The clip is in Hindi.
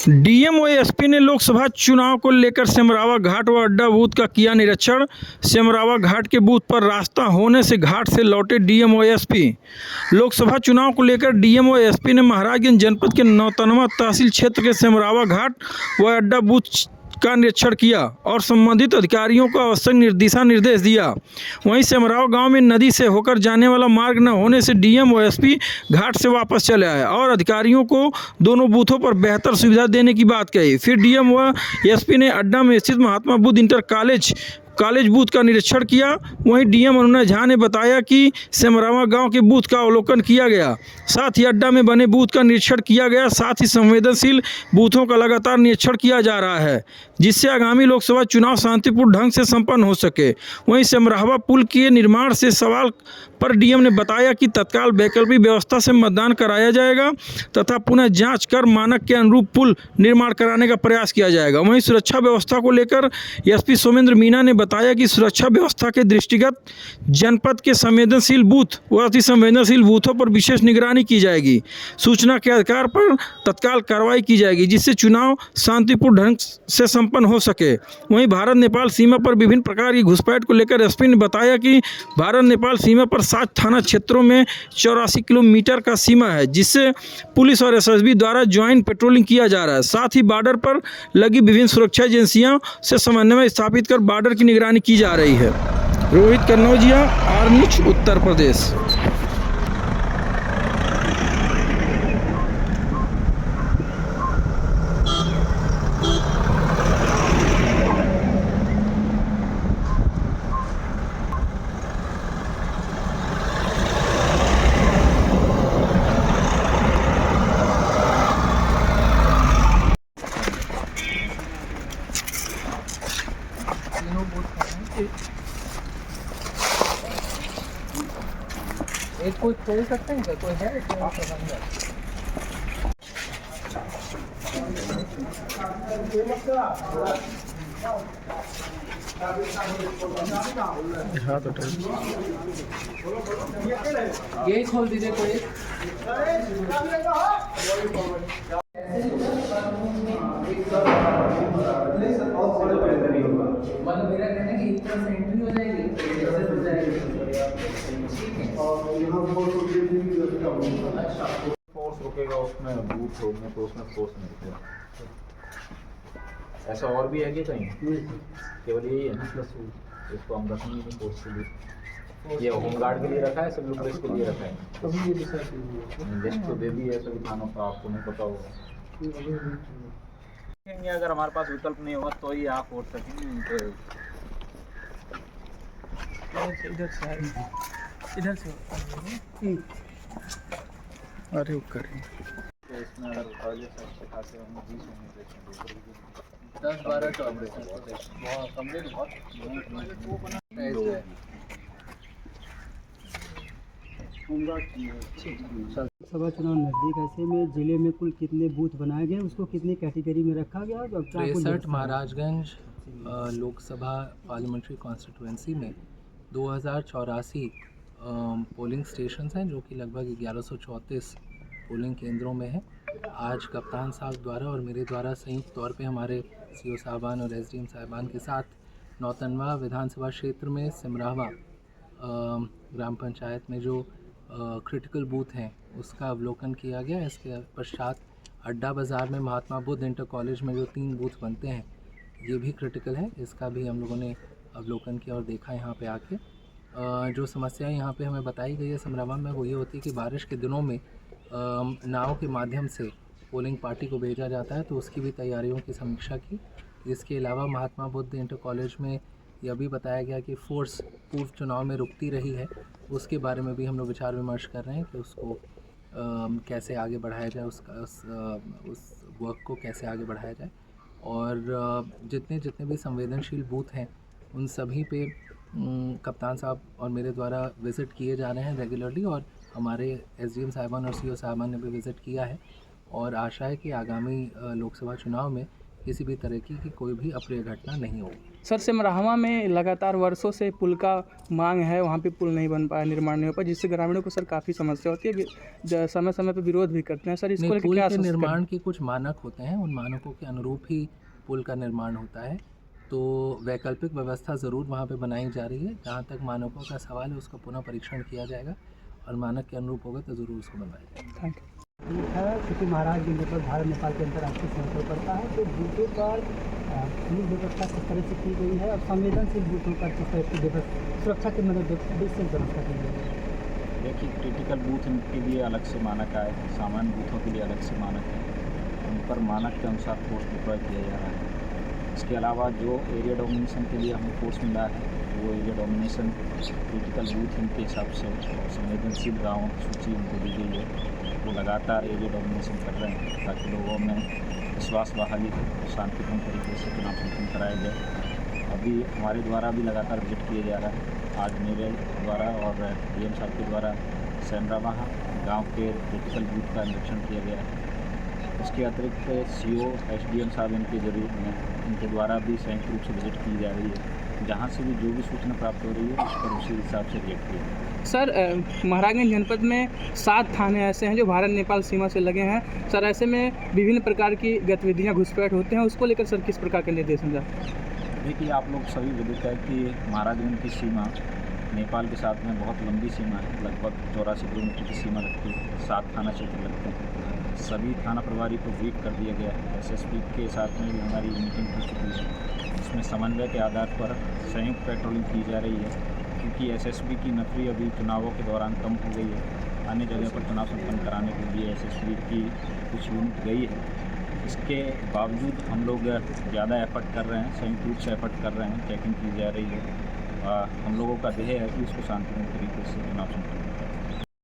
डीएम व एसपी ने लोकसभा चुनाव को लेकर सेमरावा घाट व अड्डा बूथ का किया निरीक्षण। सेमरावा घाट के बूथ पर रास्ता होने से घाट से लौटे डीएम व एसपी। लोकसभा चुनाव को लेकर डीएम व एसपी ने महाराजगंज जनपद के नौतनवा तहसील क्षेत्र के सेमरावा घाट व अड्डा बूथ का निरीक्षण किया और संबंधित अधिकारियों को आवश्यक दिशा निर्देश दिया। वहीं सेमरावा गांव में नदी से होकर जाने वाला मार्ग न होने से डीएम व एसपी घाट से वापस चले आए और अधिकारियों को दोनों बूथों पर बेहतर सुविधा देने की बात कही। फिर डीएम व एसपी ने अड्डा में स्थित Mahatma Buddha inter college booth का निरीक्षण किया। वहीं डीएम अनुनय झा ने बताया कि सेमरावा गांव के बूथ का अवलोकन किया गया, साथ ही अड्डा में बने बूथ का निरीक्षण किया गया। साथ ही संवेदनशील बूथों का लगातार निरीक्षण किया जा रहा है, जिससे आगामी लोकसभा चुनाव शांतिपूर्ण ढंग से संपन्न हो सके। वहीं सेमरावा पुल के निर्माण से सवाल पर डीएम ने बताया कि तत्काल वैकल्पिक व्यवस्था से मतदान कराया जाएगा तथा पुनः जांच कर मानक के अनुरूप पुल निर्माण कराने का प्रयास किया जाएगा। वहीं सुरक्षा व्यवस्था को लेकर एसपी सोमेंद्र मीना ने बताया कि सुरक्षा व्यवस्था के दृष्टिगत जनपद के संवेदनशील बूथ व अति संवेदनशील बूथों पर विशेष निगरानी की जाएगी। सूचना के आधार पर तत्काल कार्रवाई की जाएगी, जिससे चुनाव शांतिपूर्ण ढंग से संपन्न हो सके। वहीं भारत नेपाल सीमा पर विभिन्न प्रकार की घुसपैठ को लेकर एसपी ने बताया कि भारत नेपाल सीमा पर 7 थाना क्षेत्रों में 84 किलोमीटर का सीमा है, जिससे पुलिस और एसएसबी द्वारा ज्वाइंट पेट्रोलिंग किया जा रहा है। साथ ही बॉर्डर पर लगी विभिन्न सुरक्षा एजेंसियों से समन्वय स्थापित कर बॉर्डर की निगरानी की जा रही है। Rohit Kannaujia, R news, Uttar Pradesh. एक कोई खोल सकते हैं क्या? कोई है ये खोल दीजिए कोई। मतलब मेरा कहना है कि इस तरह से एंट्री हो जाएगी, एक्सेस हो जाएगी। अच्छा, फोर्स रुकेगा उसमें, बूथ होंगे तो उसमें फोर्स नहीं रुकेगा। ऐसा और भी है कि कहीं? केवल यही है ना, इसको हम रखेंगे नहीं फोर्स के लिए। ये होमगार्ड के लिए रखा है, सिविल पुलिस के लिए रखा है। लिस्ट तो दे दी है सभी थानों का, आपको नहीं पता होगा। अगर हमारे पास विकल्प नहीं होगा तो ही आप वोट सकेंगे। इधर से अरे करें इसमें अगर उठाइए सबसे खासे होंगे 20 होंगे, 10-12 बहुत कमरे बहुत लोकसभा चुनाव नज़दीक, ऐसे में जिले में कुल कितने बूथ बनाए गए, उसको कितनी कैटेगरी में रखा गया? 63 महाराजगंज लोकसभा पार्लियामेंट्री कॉन्स्टिट्यूंसी में 2084 पोलिंग स्टेशंस हैं, जो कि लगभग 1134 पोलिंग केंद्रों में है। आज कप्तान साहब द्वारा और मेरे द्वारा संयुक्त तौर पे हमारे सीओ साहबान और एसडीएम साहबान के साथ नौतनवा विधानसभा क्षेत्र में सिमरावा ग्राम पंचायत में जो क्रिटिकल बूथ हैं उसका अवलोकन किया गया। इसके पश्चात अड्डा बाज़ार में महात्मा बुद्ध इंटर कॉलेज में जो 3 बूथ बनते हैं ये भी क्रिटिकल है, इसका भी हम लोगों ने अवलोकन किया और देखा यहाँ पे आके। जो समस्याएं यहाँ पे हमें बताई गई है सिमरावा में, वो ये होती है कि बारिश के दिनों में नाव के माध्यम से पोलिंग पार्टी को भेजा जाता है, तो उसकी भी तैयारियों की समीक्षा की। इसके अलावा महात्मा बुद्ध इंटर कॉलेज में यह भी बताया गया कि फोर्स पूर्व चुनाव में रुकती रही है, उसके बारे में भी हम लोग विचार विमर्श कर रहे हैं कि उसको कैसे आगे बढ़ाया जाए, उस वर्क को कैसे आगे बढ़ाया जाए। और जितने भी संवेदनशील बूथ हैं उन सभी पे कप्तान साहब और मेरे द्वारा विज़िट किए जा रहे हैं रेगुलरली, और हमारे एसडीएम साहिबान और सीओ साहिबान ने भी विज़िट किया है। और आशा है कि आगामी लोकसभा चुनाव में किसी भी तरह की कोई भी अप्रिय घटना नहीं होगी। सर सिमराहा में लगातार वर्षों से पुल का मांग है, वहाँ पे पुल नहीं बन पाया, निर्माण नहीं हो पाया, जिससे ग्रामीणों को सर काफ़ी समस्या होती है, समय समय पे विरोध भी करते हैं सर। इसको नहीं, लेकर पुल क्या के आश्वस्त निर्माण के कुछ मानक होते हैं, उन मानकों के अनुरूप ही पुल का निर्माण होता है। तो वैकल्पिक व्यवस्था ज़रूर वहाँ पे बनाई जा रही है। जहाँ तक मानकों का सवाल है उसका पुनः परीक्षण किया जाएगा और मानक के अनुरूप होगा तो ज़रूर उसको बनवाया जाएगा। Thank you. ठीक है, क्योंकि महाराजगंज पर भारत नेपाल के अंतर्राष्ट्रीय सीमा पर पड़ता है, तो बूथों पर पुलिस व्यवस्था किस तरह से की गई है और संवेदनशील बूथों पर किस तरह की सुरक्षा की मतलब विशेष व्यवस्था की गई है? देखिए, क्रिटिकल बूथ के लिए अलग से मानक आए, सामान्य बूथों के लिए अलग से मानक है। उन पर मानक के अनुसार फोर्स डिप्लॉय किया जा रहा है। इसके अलावा जो एरिया डोमिनेशन के लिए हमें फोर्स मिला है, वो एरिया डोमिनेशन क्रिटिकल बूथ इनके हिसाब से और संवेदनशील गाँवों की सूची उनको दी गई है। वो लगातार एरिया डोमिनेशन कर रहे हैं ताकि लोगों में विश्वास बहाली हो, शांतिपूर्ण तरीके से चुनाव संपन्न कराए जाए। अभी हमारे द्वारा भी लगातार विजिट किया जा रहा है। आज मेरे द्वारा और डीएम साहब के द्वारा सेमरावा गांव के क्रिटिकल बूथ का निरीक्षण किया गया है। इसके अतिरिक्त सीओ एसडीएम साहब इनके जरिए इनके द्वारा भी संयुक्त रूप से विजिट की जा रही है। जहाँ से भी जो भी सूचना प्राप्त हो रही है उस पर उसी हिसाब से रिएक्ट किया जाए। सर महाराजगंज जनपद में 7 थाने ऐसे हैं जो भारत नेपाल सीमा से लगे हैं सर। ऐसे में विभिन्न प्रकार की गतिविधियां घुसपैठ होते हैं, उसको लेकर सर किस प्रकार के निर्देश हैं? देखिए, आप लोग सभी विदित है कि महाराजगंज की सीमा नेपाल के साथ में बहुत लंबी सीमा है। लगभग 84 किलोमीटर की सीमा लगती है। 7 थाना क्षेत्र लगते हैं। सभी थाना प्रभारी को ब्रीफ कर दिया गया है। एसएसपी के साथ में भी हमारी मीटिंग हो चुकी है। इसमें समन्वय के आधार पर संयुक्त पेट्रोलिंग की जा रही है, क्योंकि एसएसपी की नफरी अभी चुनावों के दौरान कम हो गई है। अन्य जगह पर चुनाव संपन्न कराने के लिए एसएसपी की कुछ यूनिट गई है। इसके बावजूद हम लोग ज़्यादा एफर्ट कर रहे हैं, संयुक्त रूप से एफर्ट कर रहे हैं, चेकिंग की जा रही है। हम लोगों का ध्येय है कि इसको शांतिपूर्ण तरीके से चुनाव संपन्न